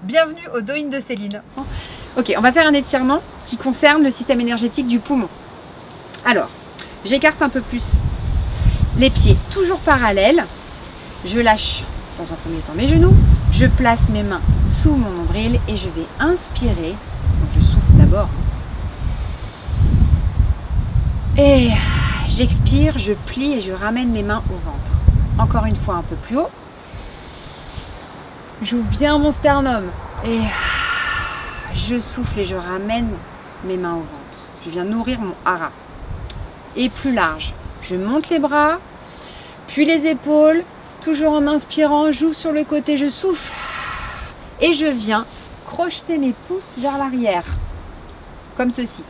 Bienvenue au Do-In de Céline. Ok, on va faire un étirement qui concerne le système énergétique du poumon. Alors, j'écarte un peu plus les pieds, toujours parallèles. Je lâche dans un premier temps mes genoux. Je place mes mains sous mon nombril et je vais inspirer. Donc je souffle d'abord. Et j'expire, je plie et je ramène mes mains au ventre. Encore une fois un peu plus haut. J'ouvre bien mon sternum et je souffle et je ramène mes mains au ventre. Je viens nourrir mon hara. Et plus large, je monte les bras, puis les épaules, toujours en inspirant, j'ouvre sur le côté, je souffle. Et je viens crocheter mes pouces vers l'arrière, comme ceci.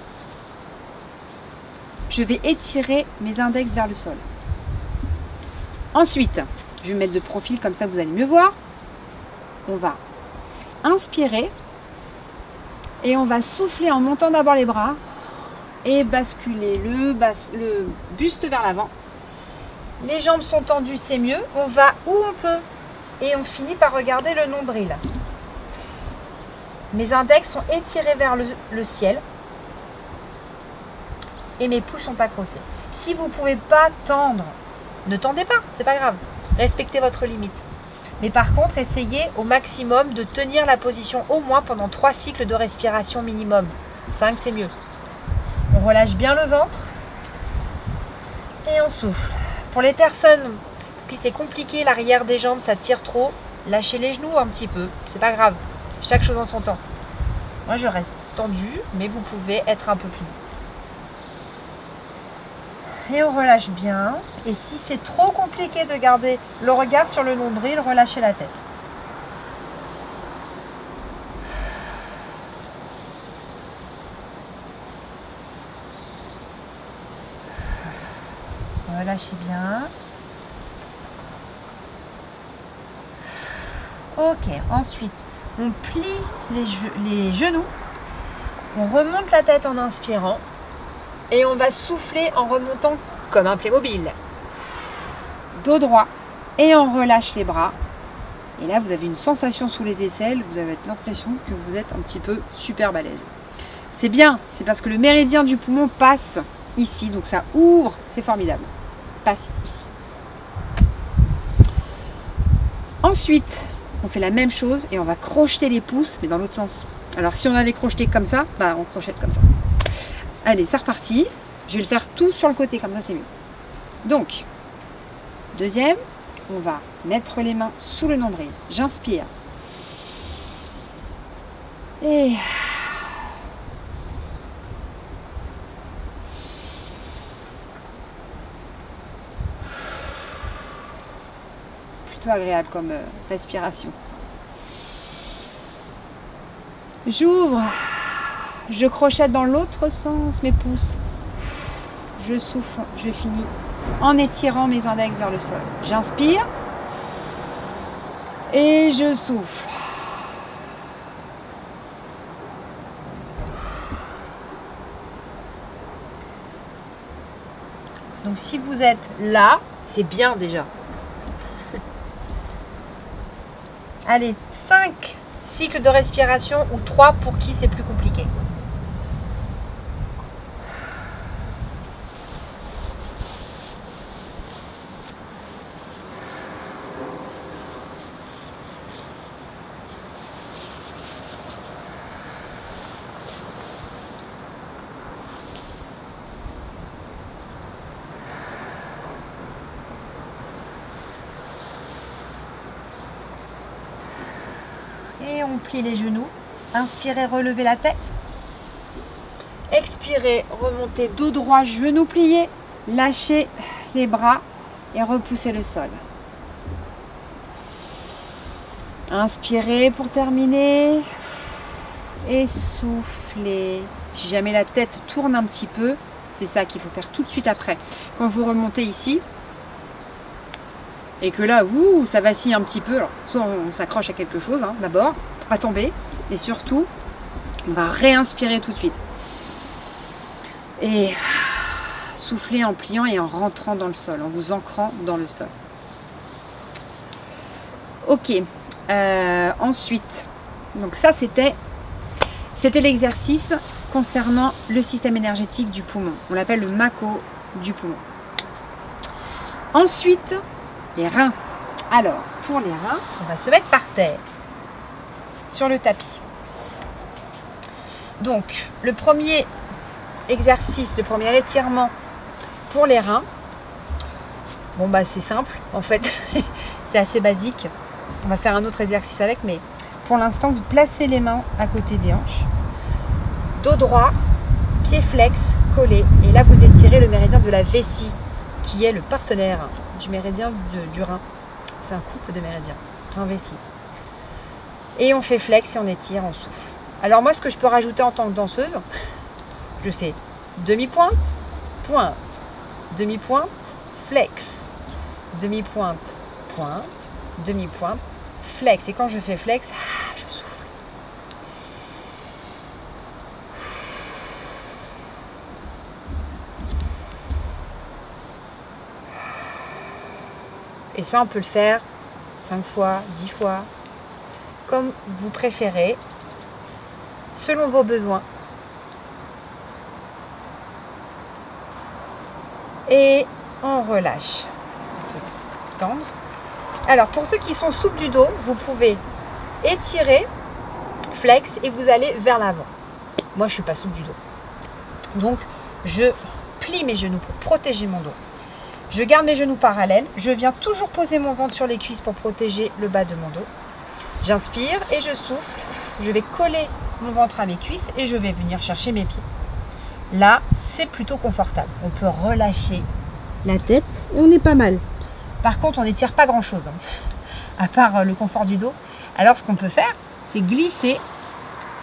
Je vais étirer mes index vers le sol. Ensuite, je vais me mettre de profil comme ça vous allez mieux voir. On va inspirer et on va souffler en montant d'abord les bras et basculer le buste vers l'avant. Les jambes sont tendues, c'est mieux. On va où on peut et on finit par regarder le nombril. Mes index sont étirés vers le ciel et mes pouces sont accrochés. Si vous ne pouvez pas tendre, ne tendez pas, c'est pas grave. Respectez votre limite. Mais par contre, essayez au maximum de tenir la position au moins pendant 3 cycles de respiration minimum. 5, c'est mieux. On relâche bien le ventre et on souffle. Pour les personnes pour qui c'est compliqué, l'arrière des jambes, ça tire trop, lâchez les genoux un petit peu. C'est pas grave. Chaque chose en son temps. Moi, je reste tendue, mais vous pouvez être un peu plié. Et on relâche bien. Et si c'est trop compliqué de garder le regard sur le nombril, relâchez la tête. Relâchez bien. Ok, ensuite, on plie les genoux. On remonte la tête en inspirant. Et on va souffler en remontant comme un Playmobil. Dos droit. Et on relâche les bras. Et là, vous avez une sensation sous les aisselles. Vous avez l'impression que vous êtes un petit peu super balèze. C'est bien. C'est parce que le méridien du poumon passe ici. Donc ça ouvre. C'est formidable. Passe ici. Ensuite, on fait la même chose. Et on va crocheter les pouces. Mais dans l'autre sens. Alors si on avait crocheté comme ça, bah, on crochette comme ça. Allez, c'est reparti. Je vais le faire tout sur le côté, comme ça c'est mieux. Donc, deuxième, on va mettre les mains sous le nombril. J'inspire. Et... c'est plutôt agréable comme respiration. J'ouvre. Je crochette dans l'autre sens mes pouces. Je souffle, je finis en étirant mes index vers le sol. J'inspire et je souffle. Donc si vous êtes là, c'est bien déjà. Allez, 5 cycles de respiration ou 3 pour qui c'est plus compliqué. Et on plie les genoux. Inspirez, relevez la tête. Expirez, remontez dos droit, genoux pliés. Lâchez les bras et repoussez le sol. Inspirez pour terminer. Et soufflez. Si jamais la tête tourne un petit peu, c'est ça qu'il faut faire tout de suite après. Quand vous remontez ici, et que là, ça vacille un petit peu. Alors, soit on s'accroche à quelque chose d'abord, pour pas tomber. Et surtout, on va réinspirer tout de suite. Et souffler en pliant et en rentrant dans le sol, en vous ancrant dans le sol. Ok. Ensuite, Donc ça, c'était l'exercice concernant le système énergétique du poumon. On l'appelle le Mako du poumon. Ensuite, les reins. Alors, pour les reins, On va se mettre par terre, sur le tapis. Donc, le premier exercice, le premier étirement pour les reins, bon bah c'est simple, en fait, c'est assez basique. On va faire un autre exercice avec, mais pour l'instant, vous placez les mains à côté des hanches. dos droit, pied flex, collé. Et là, vous étirez le méridien de la vessie, qui est le partenaire du méridien du rein. C'est un couple de méridiens, rein-vessie. Et on fait flex et on étire, on souffle. Alors moi, ce que je peux rajouter en tant que danseuse, je fais demi-pointe, pointe, demi-pointe, flex, demi-pointe, pointe, demi-pointe, flex. Et quand je fais flex, je souffle. Et ça, on peut le faire 5 fois, 10 fois, comme vous préférez, selon vos besoins. Et on relâche. Tendre. Alors, pour ceux qui sont souples du dos, vous pouvez étirer, flex, et vous allez vers l'avant. Moi, je ne suis pas souple du dos. Donc, je plie mes genoux pour protéger mon dos. Je garde mes genoux parallèles. Je viens toujours poser mon ventre sur les cuisses pour protéger le bas de mon dos. J'inspire et je souffle. Je vais coller mon ventre à mes cuisses et je vais venir chercher mes pieds. Là, c'est plutôt confortable. On peut relâcher la tête et on est pas mal. Par contre, on n'étire pas grand-chose, à part le confort du dos. Alors, ce qu'on peut faire, c'est glisser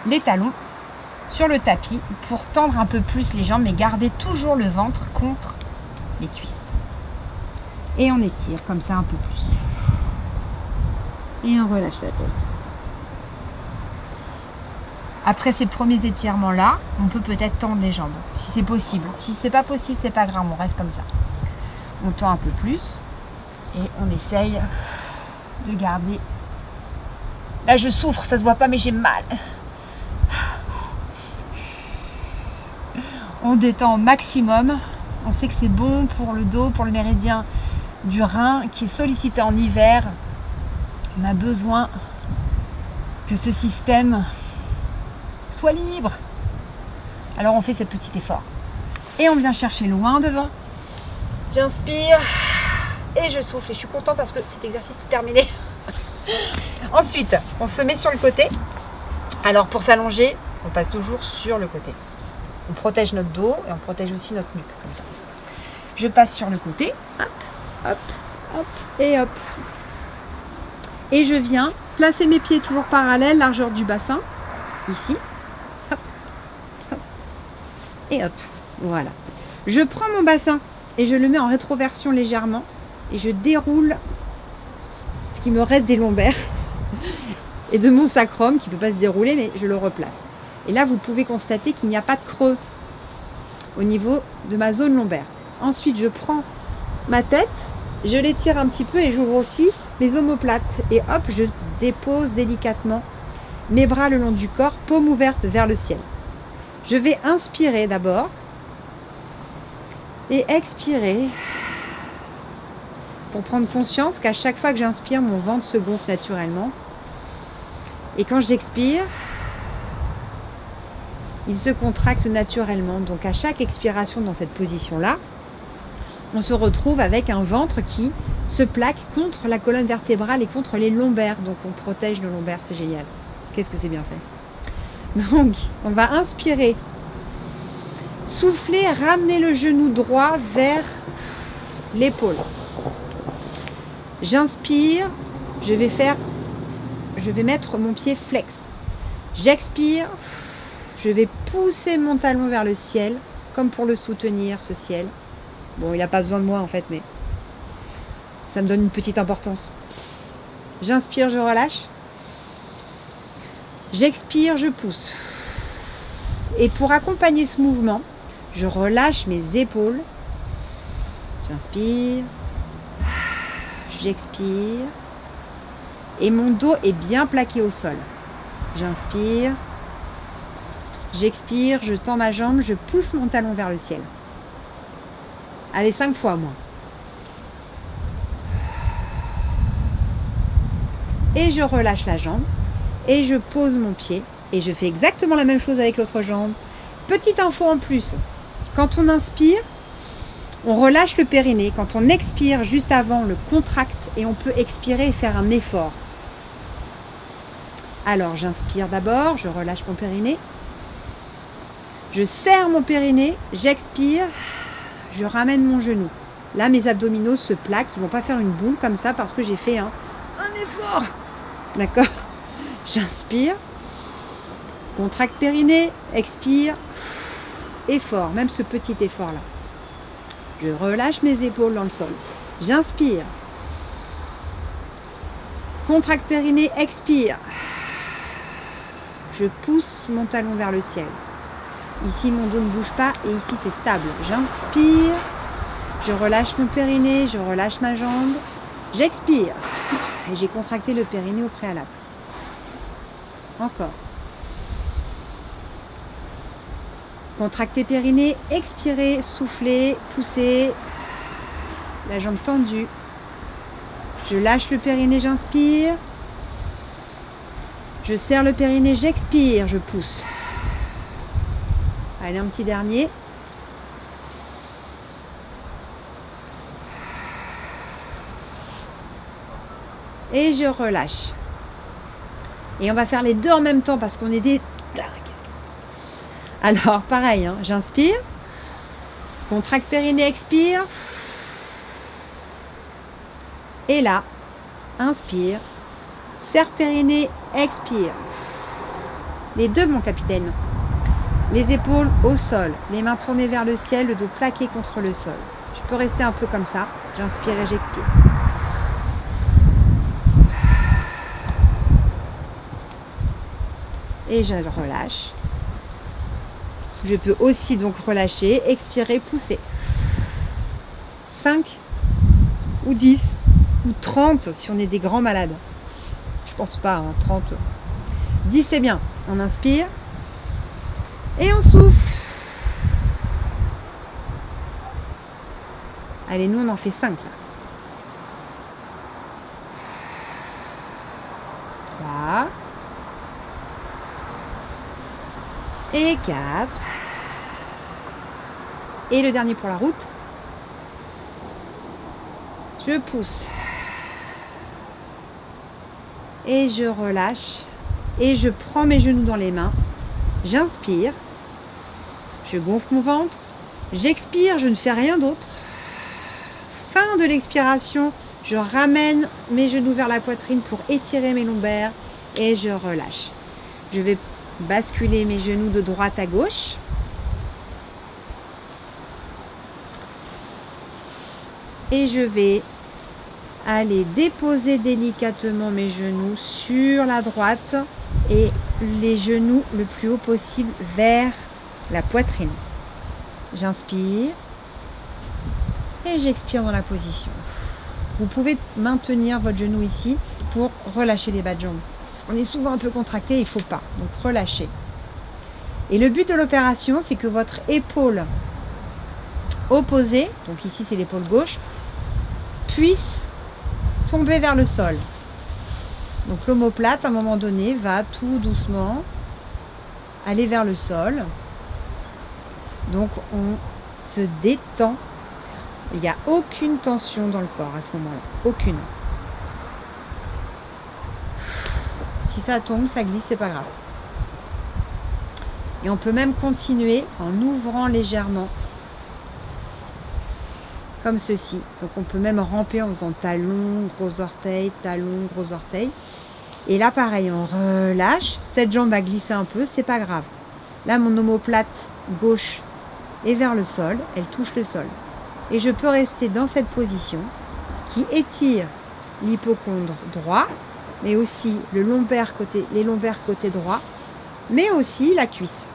les talons sur le tapis pour tendre un peu plus les jambes, mais garder toujours le ventre contre les cuisses. Et on étire comme ça un peu plus. Et on relâche la tête. Après ces premiers étirements-là, on peut peut-être tendre les jambes, si c'est possible. Si c'est pas possible, c'est pas grave, on reste comme ça. On tend un peu plus et on essaye de garder. Là, je souffre, ça se voit pas, mais j'ai mal. On détend au maximum. On sait que c'est bon pour le dos, pour le méridien du rein qui est sollicité en hiver. On a besoin que ce système soit libre. Alors on fait ce petit effort. Et on vient chercher loin devant. J'inspire et je souffle. Et je suis contente parce que cet exercice est terminé. Ensuite, on se met sur le côté. Alors pour s'allonger, on passe toujours sur le côté. On protège notre dos et on protège aussi notre nuque, comme ça. Je passe sur le côté. Hop, hop, hop et hop. Et je viens placer mes pieds toujours parallèles, largeur du bassin. Ici. Hop, hop. Et hop. Voilà. Je prends mon bassin et je le mets en rétroversion légèrement. Et je déroule ce qui me reste des lombaires et de mon sacrum qui ne peut pas se dérouler, mais je le replace. Et là, vous pouvez constater qu'il n'y a pas de creux au niveau de ma zone lombaire. Ensuite, je prends ma tête, je l'étire un petit peu et j'ouvre aussi les omoplates. Et hop, je dépose délicatement mes bras le long du corps, paume ouverte vers le ciel. Je vais inspirer d'abord et expirer pour prendre conscience qu'à chaque fois que j'inspire, mon ventre se gonfle naturellement. Et quand j'expire, il se contracte naturellement. Donc à chaque expiration dans cette position-là, on se retrouve avec un ventre qui se plaque contre la colonne vertébrale et contre les lombaires. Donc on protège nos lombaires, c'est génial. Qu'est-ce que c'est bien fait. Donc on va inspirer, souffler, ramener le genou droit vers l'épaule. J'inspire, je vais mettre mon pied flex. J'expire, je vais pousser mon talon vers le ciel, comme pour le soutenir, ce ciel. Bon, il n'a pas besoin de moi en fait, mais ça me donne une petite importance. J'inspire, je relâche. J'expire, je pousse. Et pour accompagner ce mouvement, je relâche mes épaules. J'inspire. J'expire. Et mon dos est bien plaqué au sol. J'inspire. J'expire, je tends ma jambe, je pousse mon talon vers le ciel. Allez, 5 fois, moi. Et je relâche la jambe. Et je pose mon pied. Et je fais exactement la même chose avec l'autre jambe. Petite info en plus. Quand on inspire, on relâche le périnée. Quand on expire, juste avant, on le contracte. Et on peut expirer et faire un effort. Alors, j'inspire d'abord. Je relâche mon périnée. Je serre mon périnée. J'expire. Je ramène mon genou. Là, mes abdominaux se plaquent. Ils ne vont pas faire une boule comme ça parce que j'ai fait un effort. D'accord? J'inspire. Contracte périnée. Expire. Effort. Même ce petit effort-là. Je relâche mes épaules dans le sol. J'inspire. Contracte périnée. Expire. Je pousse mon talon vers le ciel. Ici, mon dos ne bouge pas et ici, c'est stable. J'inspire. Je relâche mon périnée. Je relâche ma jambe. J'expire. Et j'ai contracté le périnée au préalable. Encore. Contracter périnée. Expirer. Souffler. Pousser. La jambe tendue. Je lâche le périnée. J'inspire. Je serre le périnée. J'expire. Je pousse. Allez, un petit dernier. Et je relâche. Et on va faire les deux en même temps parce qu'on est des dingues. Alors, pareil, hein, j'inspire. Contracte périnée, expire. Et là, inspire. Serre périnée, expire. Les deux, mon capitaine. Les épaules au sol, les mains tournées vers le ciel, le dos plaqué contre le sol. Je peux rester un peu comme ça. J'inspire et j'expire. Et je relâche. Je peux aussi donc relâcher, expirer, pousser. 5 ou 10 ou 30 si on est des grands malades. Je pense pas, hein, 30. 10 c'est bien. On inspire. Et on souffle. Allez, nous on en fait 5 là. 3. Et 4. Et le dernier pour la route. Je pousse. Et je relâche. Et je prends mes genoux dans les mains. J'inspire, je gonfle mon ventre, j'expire, je ne fais rien d'autre. Fin de l'expiration, je ramène mes genoux vers la poitrine pour étirer mes lombaires et je relâche. Je vais basculer mes genoux de droite à gauche. Et je vais aller déposer délicatement mes genoux sur la droite et les genoux le plus haut possible vers la poitrine. J'inspire et j'expire dans la position. Vous pouvez maintenir votre genou ici pour relâcher les bas de jambes. Parce qu'on est souvent un peu contracté, il ne faut pas. Donc relâchez. Et le but de l'opération, c'est que votre épaule opposée, donc ici c'est l'épaule gauche, puisse tomber vers le sol. Donc l'omoplate, à un moment donné, va tout doucement aller vers le sol. Donc on se détend. Il n'y a aucune tension dans le corps à ce moment-là. Aucune. Si ça tombe, ça glisse, c'est pas grave. Et on peut même continuer en ouvrant légèrement. Comme ceci. Donc on peut même ramper en faisant talon, gros orteil, talon, gros orteil. Et là pareil, on relâche. Cette jambe va glisser un peu, c'est pas grave. Là mon omoplate gauche est vers le sol, elle touche le sol. Et je peux rester dans cette position qui étire l'hypocondre droit, mais aussi le lombaire côté, les lombaires côté droit, mais aussi la cuisse.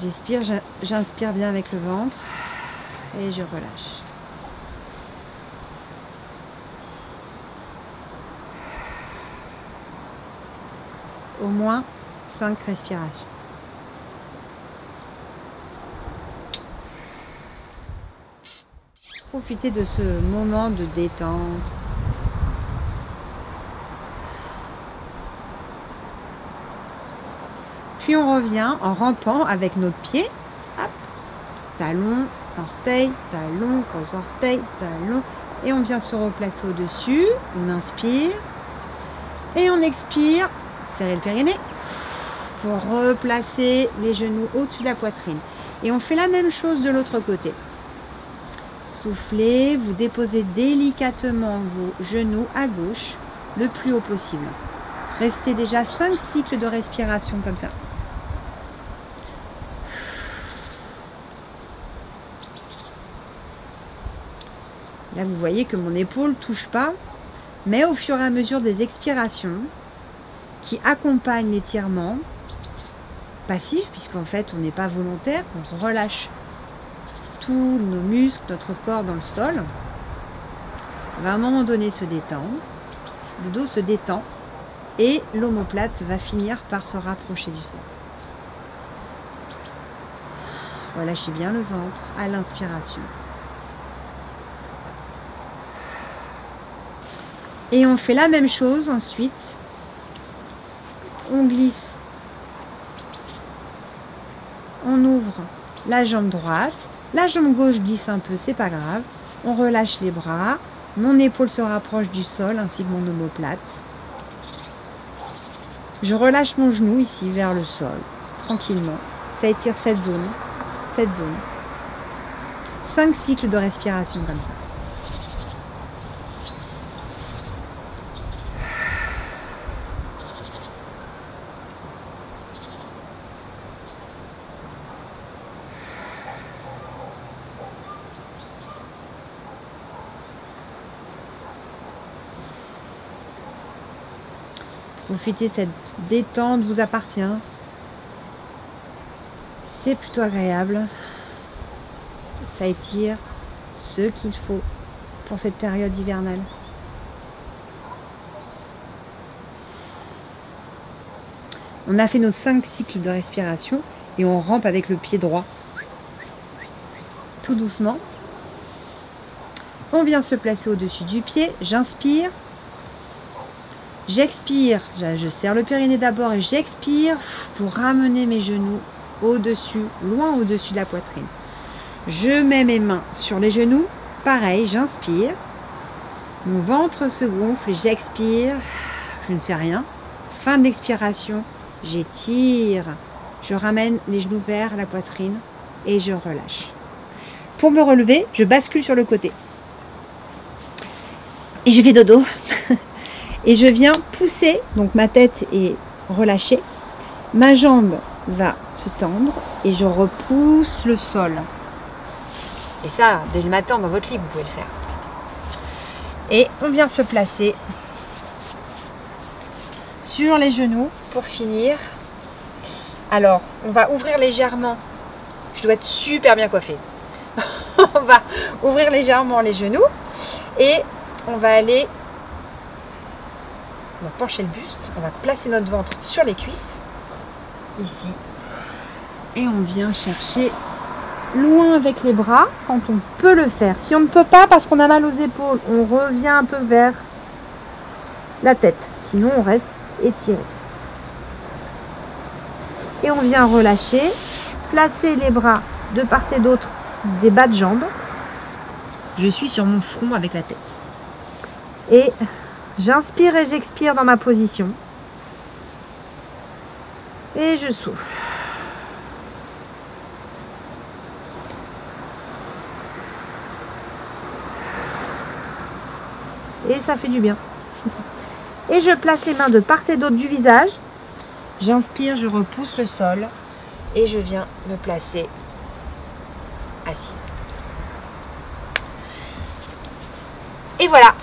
J'expire, j'inspire bien avec le ventre et je relâche. au moins 5 respirations. Profitez de ce moment de détente. Puis on revient en rampant avec notre pied. Hop, talon, orteil, talon, gros orteil, talon. Et on vient se replacer au-dessus. On inspire. Et on expire. Serrez le périnée. Pour replacer les genoux au-dessus de la poitrine. Et on fait la même chose de l'autre côté. Soufflez, vous déposez délicatement vos genoux à gauche, le plus haut possible. Restez déjà 5 cycles de respiration comme ça. Là, vous voyez que mon épaule ne touche pas, mais au fur et à mesure des expirations qui accompagnent l'étirement passif, puisqu'en fait, on n'est pas volontaire, on relâche tous nos muscles, notre corps dans le sol, va à un moment donné se détendre, le dos se détend et l'omoplate va finir par se rapprocher du sol. Relâchez bien le ventre à l'inspiration. Et on fait la même chose ensuite. On glisse, on ouvre la jambe droite. La jambe gauche glisse un peu, c'est pas grave. On relâche les bras. Mon épaule se rapproche du sol ainsi que mon omoplate. Je relâche mon genou ici vers le sol, tranquillement. Ça étire cette zone. 5 cycles de respiration comme ça. Profitez, cette détente vous appartient. C'est plutôt agréable. Ça étire ce qu'il faut pour cette période hivernale. On a fait nos 5 cycles de respiration et on rampe avec le pied droit. Tout doucement. On vient se placer au-dessus du pied. J'inspire. J'expire, je serre le périnée d'abord et j'expire pour ramener mes genoux au-dessus, loin au-dessus de la poitrine. Je mets mes mains sur les genoux, pareil, j'inspire. Mon ventre se gonfle et j'expire, je ne fais rien. Fin de l'expiration, j'étire. Je ramène les genoux vers la poitrine et je relâche. Pour me relever, je bascule sur le côté. Et je fais dodo. Et je viens pousser, donc ma tête est relâchée, ma jambe va se tendre et je repousse le sol. Et ça, dès le matin dans votre lit, vous pouvez le faire. Et on vient se placer sur les genoux pour finir. Alors, on va ouvrir légèrement. Je dois être super bien coiffée. On va ouvrir légèrement les genoux et on va aller... On va pencher le buste, on va placer notre ventre sur les cuisses, ici. Et on vient chercher loin avec les bras quand on peut le faire. Si on ne peut pas parce qu'on a mal aux épaules, on revient un peu vers la tête. Sinon, on reste étiré. Et on vient relâcher, placer les bras de part et d'autre des bas de jambes. Je suis sur mon front avec la tête. Et... j'inspire et j'expire dans ma position. Et je souffle. Et ça fait du bien. Et je place les mains de part et d'autre du visage. J'inspire, je repousse le sol. Et je viens me placer assise. Et voilà.